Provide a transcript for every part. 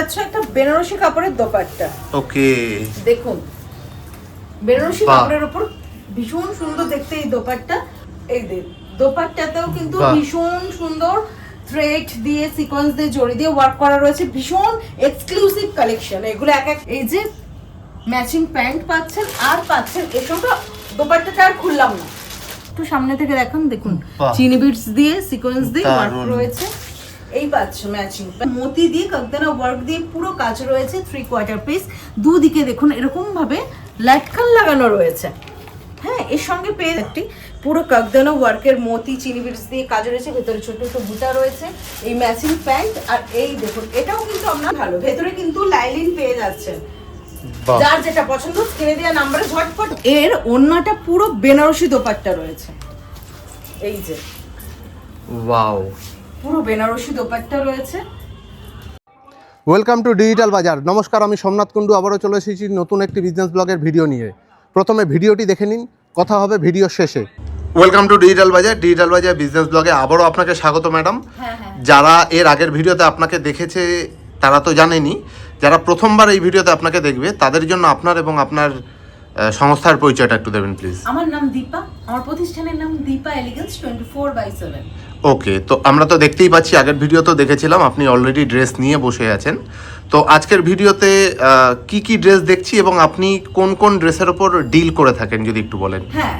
যাচ্ছে একটা বেনারসি কাপড়ের দোপাট্টা। ওকে, দেখুন বেনারসি কাপড়ের উপর ভীষণ সুন্দর দেখতে এই দোপাট্টা। এই দেখ দোপাট্টাতেও কিন্তু ভীষণ সুন্দর থ্রেড দিয়ে সিকোয়েন্স দিয়ে জড়ি দিয়ে ওয়ার্ক করা রয়েছে, ভীষণ এক্সক্লুসিভ কালেকশন এগুলো। এই যে ম্যাচিং প্যান্ট পাচ্ছেন আর পাচ্ছেন এর সঙ্গে দোপাট্টাটা আর খুললাম না, একটু সামনে থেকে দেখুন। দেখুন চিনি বিটস দিয়ে সিকোয়েন্স দিয়ে ওয়ার্ক রয়েছে। এই পাচ্ছ ম্যাচিং মোতি দিয়ে কাকদানা ওয়ার্ক দিয়ে পুরো কাজ রয়েছে, 3/4 পিস। দুদিকে দেখুন এরকম ভাবে লাটকান লাগানো রয়েছে। হ্যাঁ, এর সঙ্গে পেয়ে একটি পুরো কাকদানা ওয়ার্কের মোতি চিনি বিটস দিয়ে কাজ রয়েছে, ভেতরে ছোট ছোট বুটা রয়েছে, এই ম্যাচিং প্যান্ট। আর এই দেখুন এটাও কিন্তু আমরা ভালো, ভেতরে কিন্তু লাইলিন পেয়ে যাচ্ছেন। যার যেটা পছন্দ স্ক্রিনে দেওয়া নম্বরে ঝটপট। এর ওন্নাটা পুরো বেনারসি দোপাট্টা রয়েছে, এই যে ওয়াও, পুরো বেনারসি দোপাট্টা রয়েছে। ওয়েলকাম টু ডিজিটাল বাজার। নমস্কার, আমি সোমনাথ কুণ্ডু আবারও চলে এসেছি নতুন একটি বিজনেস ব্লগের ভিডিও নিয়ে। প্রথমে ভিডিওটি দেখে নিন, কথা হবে ভিডিও শেষে। ওয়েলকাম টু ডিজিটাল বাজার। ডিজিটাল বাজার বিজনেস ব্লগে আবারও আপনাকে স্বাগত ম্যাডাম। যারা এর আগের ভিডিওতে আপনাকে দেখেছে তারা তো জানেনি, যারা প্রথমবার এই ভিডিওতে আপনাকে দেখবে তাদের জন্য আপনার এবং আপনার সংস্থার পরিচয়টা একটু দেবেন প্লিজ। আমার নাম দীপা, আমার প্রতিষ্ঠানের নাম দীপা এলিগেন্স 24/7। ওকে, তো আমরা তো দেখতেই পাচ্ছি, আগের ভিডিও তো দেখেছিলাম আপনি অলরেডি ড্রেস নিয়ে বসে আছেন। তো আজকের ভিডিওতে কি কি ড্রেস দেখছি এবং আপনি কোন কোন ড্রেসের ওপর ডিল করে থাকেন যদি একটু বলেন। হ্যাঁ,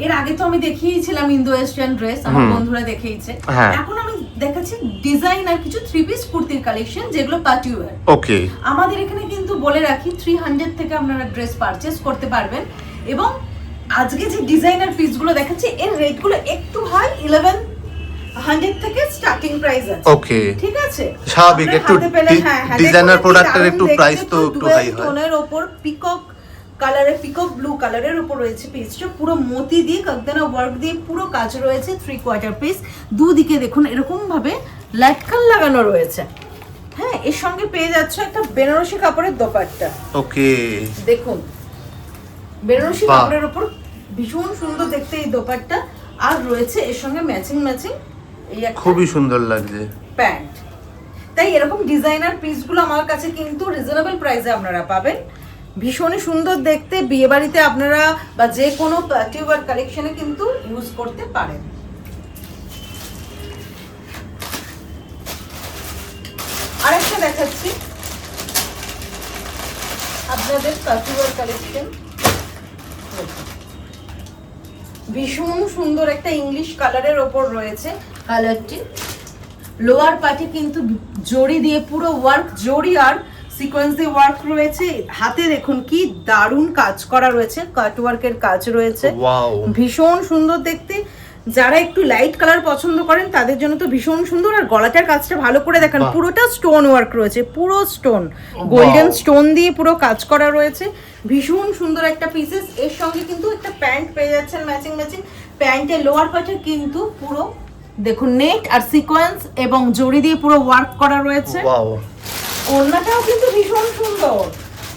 এর আগে তো আমি দেখিয়েছিলাম ইন্দো ওয়েস্টার্ন ড্রেস, আমার বন্ধুরা দেখিয়েছে। এখন আমি দেখাচ্ছি ডিজাইনার কিছু 3 পিস কুর্তির কালেকশন, যেগুলো পার্টি ওয়্যার। ওকে, আমাদের এখানে কিন্তু বলে রাখি 300 থেকে আপনারা ড্রেস পারচেজ করতে পারবেন। এবং আজকে যে ডিজাইনার পিসগুলো দেখাচ্ছি এর রেটগুলো একটু হাই, 1100 থেকে স্টার্টিং প্রাইস আছে। ওকে, ঠিক আছে, স্বাভাবিক, একটু ডিজাইনার প্রোডাক্টের একটু প্রাইস তো একটু হাই হয়। টোনের উপর পিকক কালারের, পিকক ব্লু কালারের উপর রয়েছে পিসটা, পুরো মোতি দিয়ে কাকদানা ওয়ার্ক দিয়ে পুরো কাজ রয়েছে, 3/4 পিস। দুদিকে দেখুন এরকম ভাবে লাটকান লাগানো রয়েছে। হ্যাঁ, এর সঙ্গে পেয়ে যাচ্ছে একটা বেনারসি কাপড়ের দোপাট্টা। ওকে, দেখুন বেনারসি কাপড়ের উপর ভীষণ সুন্দর দেখতে এই দোপাট্টা, আর রয়েছে এর সঙ্গে ম্যাচিং এই একটা খুবই সুন্দর লাগছে প্যান্ট। তাই এরকম ডিজাইনার পিসগুলো আমার কাছে কিন্তু রিজনেবল প্রাইসে আপনারা পাবেন, ভীষণই সুন্দর দেখতে। বিয়ে বাড়িতে আপনারা বা যে কোনো পার্টি ওয়্যার কালেকশনে কিন্তু ইউজ করতে পারেন। আরেকটা দেখাচ্ছি আপনাদের পার্টি ওয়্যার কালেকশন। ভীষণ সুন্দর একটা ইংলিশ কালারের ওপর রয়েছে কালারটি। লোয়ার পার্টে কিন্তু জড়ি দিয়ে পুরো ওয়ার্ক, জড়ি আর সিকোয়েন্স দিয়ে ওয়ার্ক রয়েছে। হাতে দেখুন কি দারুণ কাজ করা রয়েছে, কাট ওয়ার্কের কাজ রয়েছে, ভীষণ সুন্দর দেখতে। যারা একটু লাইট কালার পছন্দ করেন তাদের জন্য তো ভীষণ সুন্দর। আর গলাটার কাজটা ভালো করে দেখেন, পুরোটা স্টোন ওয়ার্ক রয়েছে, পুরো স্টোন, গোল্ডেন স্টোন দিয়ে পুরো কাজ করা রয়েছে, ভীষণ সুন্দর একটা পিসেস। এর সঙ্গে কিন্তু একটা প্যান্ট পেয়ে যাচ্ছেন ম্যাচিং। প্যান্টের লোয়ার পার্টে কিন্তু পুরো দেখুন নেট আর সিকোয়েন্স এবং জড়ি দিয়ে পুরো ওয়ার্ক করা রয়েছে। ওড়নাটাও কিন্তু ভীষণ সুন্দর,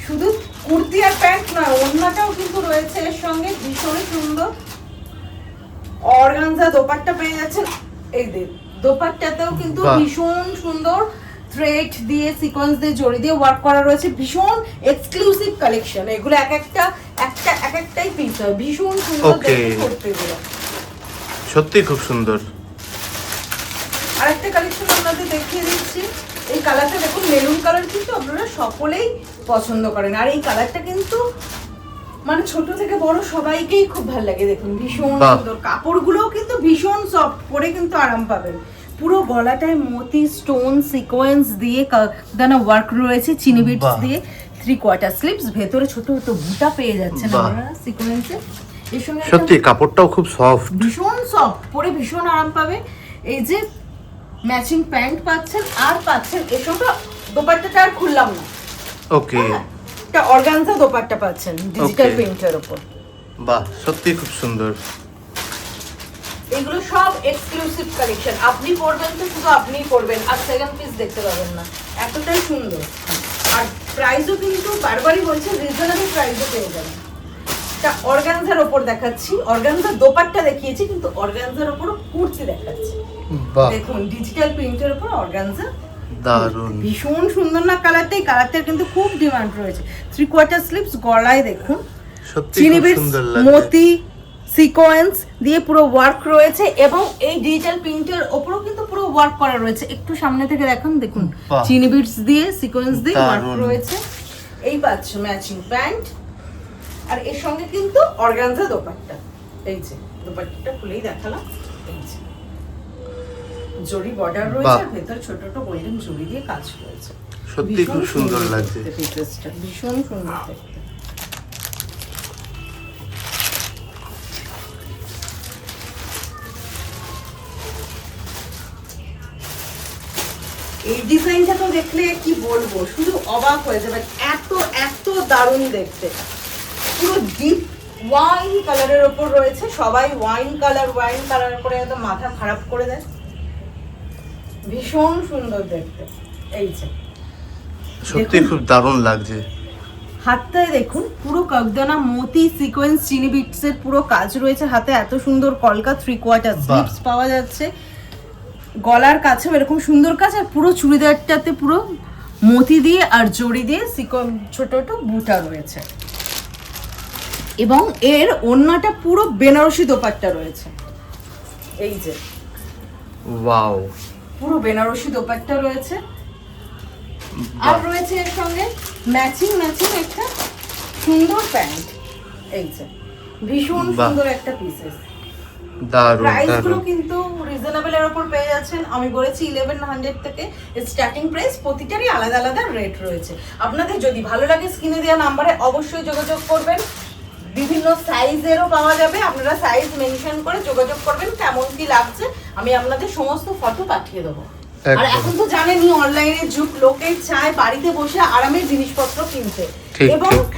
শুধু কুর্তি আর প্যান্ট নয়, ওড়নাটাও কিন্তু রয়েছে এর সঙ্গে, ভীষণ সুন্দর। অর্গানজা দোপাট্টা পেয়ে যাচ্ছেন। এই দেখ দোপাট্টাতেও কিন্তু ভীষণ সুন্দর থ্রেড দিয়ে সিকোয়েন্স দিয়ে জড়ি দিয়ে ওয়ার্ক করা রয়েছে, ভীষণ এক্সক্লুসিভ কালেকশন এগুলো। এক একটাই পিস হয়, ভীষণ সুন্দর দেখতে করতে এগুলো, সত্যি খুব সুন্দর। আরেকটা কালেকশন আপনাদের দেখিয়ে দিচ্ছি। এই কালারটা দেখুন, মেরুন কালার কিন্তু আপনারা সকলেই পছন্দ করেন। আর এই কালারটা কিন্তু মানে ছোট থেকে বড় সবাইকেই খুব ভালো লাগে। দেখুন ভীষণ সুন্দর, কাপড়গুলোও কিন্তু ভীষণ সফট, পরে কিন্তু আরাম পাবেন। পুরো গলাটায় মোতি স্টোন সিকোয়েন্স দিয়ে কাকদানা ওয়ার্ক রয়েছে, চিনি বিটস দিয়ে 3/4 স্লিভস, ভেতরে ছোট ছোট বুটা পেয়ে যাচ্ছেন আপনারা সিকোয়েন্সে। এর সঙ্গে সত্যি কাপড়টাও খুব সফট, ভীষণ সফট, পরে ভীষণ আরাম পাবে। এই যে ম্যাচিং প্যান্ট পাচ্ছেন আর পাচ্ছেন এর সঙ্গে দোপাট্টাটা আর খুললাম না। ওকে, এটা অর্গানজা দোপাট্টা পাচ্ছেন ডিজিটাল প্রিন্টের উপর। বাহ, সত্যি খুব সুন্দর। এগুলো সব এক্সক্লুসিভ কালেকশন, আপনি পরবেন তো শুধু আপনিই পরবেন, আর সেকেন্ড পিস দেখতে পাবেন না, এতটাই সুন্দর। আর প্রাইসও কিন্তু বারবারই বলছে রিজনেবল প্রাইসে পেয়ে যাবেন। এটা অর্গানজার উপর দেখাচ্ছি, অর্গানজার দোপাট্টা দেখিয়েছি, কিন্তু অর্গানজার উপর কুর্তি দেখাচ্ছি। দেখুন ডিজিটাল প্রিন্টের উপর অর্গানজা দারুণ। ভীষণ সুন্দর না কালারটা? এই কালারটার কিন্তু খুব ডিমান্ড রয়েছে। 3/4 স্লিভস, গলায় দেখুন সত্যি চিনি খুব বিটস, সুন্দর লাগছে। মতি সিকোয়েন্স দিয়ে পুরো ওয়ার্ক রয়েছে এবং এই ডিজিটাল প্রিন্টের ওপরও কিন্তু পুরো ওয়ার্ক করা রয়েছে। একটু সামনে থেকে দেখুন, দেখুন বাহ। চিনি বিটস দিয়ে সিকোয়েন্স দিয়ে ওয়ার্ক দারুণ। রয়েছে। এই পাচ্ছ ম্যাচিং প্যান্ট, আর এর সঙ্গে কিন্তু অর্গানজা দোপাট্টা। এই যে দোপাট্টাটা খুলেই দেখালাম, এই যে জরি বর্ডার রয়েছে, আর ভেতর ছোট ছোট গোল্ডেন জরি দিয়ে কাজ রয়েছে। সত্যি খুব সুন্দর লাগছে। পিসেসটা ভীষণ সুন্দর দেখতে। এই ডিজাইনটা তো দেখলে কি বলবো, শুধু অবাক হয়ে যাবে, এত এত দারুণ দেখতে। পুরো ডিপ ওয়াইন কালারের ওপর রয়েছে, সবাই ওয়াইন কালার করে একদম মাথা খারাপ করে দেয়। ভীষণ সুন্দর দেখতে। এই যে সত্যি খুব দারুণ লাগছে। হাতটায় দেখুন পুরো কাকদানা মতি সিকোয়েন্স চিনি বিটসের পুরো কাজ রয়েছে হাতে। এত সুন্দর কলকা 3/4 স্লিভস পাওয়া যাচ্ছে, গলার কাছেও এরকম সুন্দর কাজ, আর পুরো চুড়িদারটাতে পুরো মতি দিয়ে আর জড়ি দিয়ে ছোট ছোট বুটা রয়েছে এবং এর ওড়নাটা পুরো বেনারসি দোপাট্টা রয়েছে। এই যে ওয়াও, পুরো বেনারসি দোপাট্টা রয়েছে, আর রয়েছে এর সঙ্গে ম্যাচিং একটা সুন্দর প্যান্ট। এই যে ভীষণ সুন্দর একটা পিসেস। দারুণ প্রাইস গুলো দারুণ। কিন্তু রিজনেবল এর উপর পেয়ে যাচ্ছেন। আমি বলেছি 1100 থেকে স্টার্টিং প্রাইস, প্রতিটারই আলাদা আলাদা রেট রয়েছে। আপনাদের যদি ভালো লাগে স্ক্রিনে দেওয়া নম্বরে অবশ্যই যোগাযোগ করবেন। বিভিন্ন সাইজেরও পাওয়া যাবে, আপনারা সাইজ মেনশন করে যোগাযোগ করবেন, কেমন কি লাগছে আমি আপনাদের সমস্ত ফটো পাঠিয়ে দেবো। আর একদম। এখন তো জানেনই অনলাইনের যুগ, লোকে চায় বাড়িতে বসে আরামের জিনিসপত্র কিনতে ঠিক, এবং ঠিক।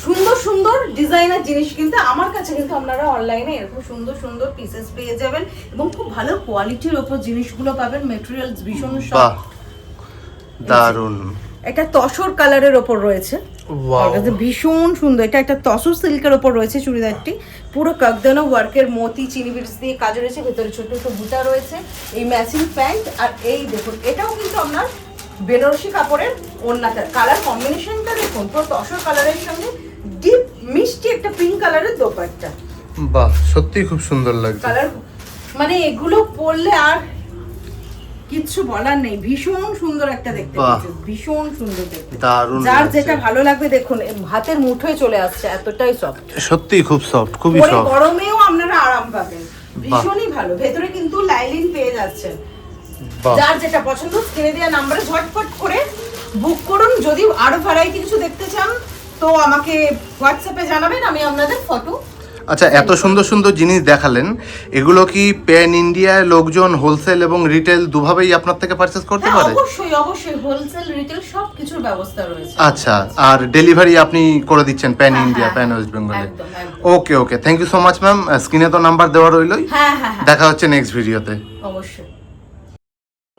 সুন্দর সুন্দর ডিজাইনার জিনিস কিনতে। আমার কাছে কিন্তু আপনারা অনলাইনে এরকম সুন্দর সুন্দর পিসেস পেয়ে যাবেন এবং খুব ভালো কোয়ালিটির ওপর জিনিসগুলো পাবেন। মেটেরিয়ালস ভীষণ বাহ, সফট, দারুণ। এটা তসর কালারের ওপর রয়েছে, ওয়াও, ভীষণ সুন্দর। এটা একটা তসর সিল্কের ওপর রয়েছে চুড়িদারটি, পুরো কাকদানা ওয়ার্কের মতি চিনি বিটস দিয়ে কাজ রয়েছে, ভেতরে ছোট ছোট বুটা রয়েছে, এই ম্যাচিং প্যান্ট। আর এই দেখুন এটাও কিন্তু আপনার বেনারসি কাপড়ের ওড়নাটা, কালার কম্বিনেশনটা দেখুন, পুরো তসর কালারের সঙ্গে ডিপ মিষ্টি একটা পিঙ্ক কালারের দোপাট্টা। বাহ, সত্যি খুব সুন্দর লাগছে। কালার মানে এগুলো পরলে আর কিচ্ছু বলার নেই, ভীষণ সুন্দর একটা দেখতে বাহ। পাচ্ছেন, ভীষণ সুন্দর দেখতে। দারুণ যার লাগছে। যেটা ভালো লাগবে দেখুন, হাতের মুঠোয় চলে আসছে, এতটাই সফট। সত্যি খুব সফট, খুবই পরে সফট। গরমেও আপনারা আরাম পাবেন, ভীষণই ভালো। ভেতরে কিন্তু লাইলিন পেয়ে যাচ্ছেন। বাহ, যার যেটা পছন্দ স্ক্রিনে দেওয়া নম্বরে ঝটপট করে বুক করুন। যদি আরো ভ্যারাইটি কিছু দেখতে চান তো আমাকে হোয়াটসঅ্যাপে জানাবেন, আমি আপনাদের ফটো। আচ্ছা, এত সুন্দর সুন্দর জিনিস দেখালেন, এগুলো কি প্যান ইন্ডিয়ায় লোকজন হোলসেল এবং রিটেল দুভাবেই আপনার থেকে পারচেজ করতে হ্যাঁ পারে? অবশ্যই অবশ্যই, হোলসেল রিটেল সব কিছুর ব্যবস্থা রয়েছে। আচ্ছা, আর ডেলিভারি আপনি করে দিচ্ছেন প্যান হ্যাঁ, ইন্ডিয়া, হ্যাঁ, প্যান ওয়েস্ট বেঙ্গলে? একদম, একদম। Okay okay, thank you so much ma'am. স্ক্রিনে তো নাম্বার দেওয়া রইলই। হ্যাঁ হ্যাঁ হ্যাঁ, দেখা হচ্ছে নেক্সট ভিডিওতে। অবশ্যই।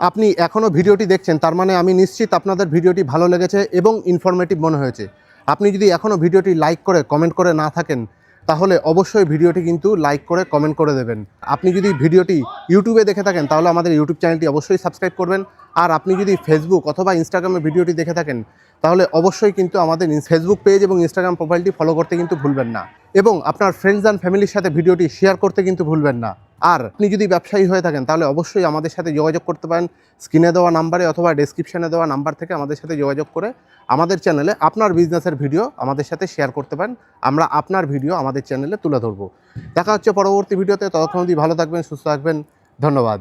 আপনি এখনও ভিডিওটি দেখছেন, তার মানে আমি নিশ্চিত আপনাদের ভিডিওটি ভালো লেগেছে এবং ইনফরমেটিভ মনে হয়েছে। আপনি যদি এখনও ভিডিওটি লাইক করে কমেন্ট করে না থাকেন, তাহলে অবশ্যই ভিডিওটি কিন্তু লাইক করে কমেন্ট করে দেবেন। আপনি যদি ভিডিওটি ইউটিউবে দেখে থাকেন, তাহলে আমাদের ইউটিউব চ্যানেলটি অবশ্যই সাবস্ক্রাইব করবেন। আর আপনি যদি ফেসবুক অথবা ইনস্টাগ্রামে ভিডিওটি দেখে থাকেন, তাহলে অবশ্যই কিন্তু আমাদের ফেসবুক পেজ এবং ইনস্টাগ্রাম প্রোফাইলটি ফলো করতে কিন্তু ভুলবেন না, এবং আপনার ফ্রেন্ডস অ্যান্ড ফ্যামিলির সাথে ভিডিওটি শেয়ার করতে কিন্তু ভুলবেন না। আর আপনি যদি ব্যবসায়ী হয়ে থাকেন, তাহলে অবশ্যই আমাদের সাথে যোগাযোগ করতে পারেন স্ক্রিনে দেওয়া নাম্বারে অথবা ডেসক্রিপশনে দেওয়া নাম্বার থেকে আমাদের সাথে যোগাযোগ করে আমাদের চ্যানেলে আপনার বিজনেসের ভিডিও আমাদের সাথে শেয়ার করতে পারেন। আমরা আপনার ভিডিও আমাদের চ্যানেলে তুলে ধরবো। দেখা হচ্ছে পরবর্তী ভিডিওতে। ততক্ষণ অবধি ভালো থাকবেন, সুস্থ থাকবেন। ধন্যবাদ।